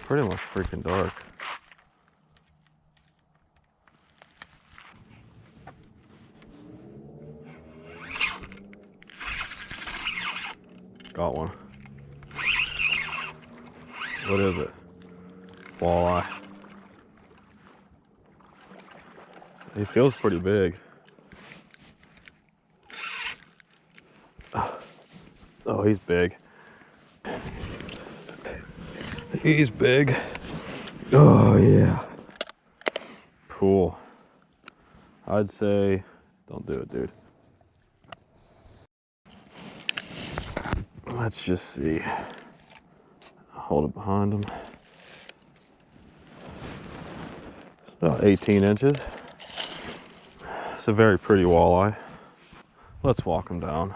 pretty much freaking dark. Got one. What is it? Walleye. He feels pretty big. Oh, he's big. He's big. Oh, yeah. Cool. I'd say, don't do it, dude. Let's just see. Hold it behind him. It's about 18 inches. It's a very pretty walleye. Let's walk him down.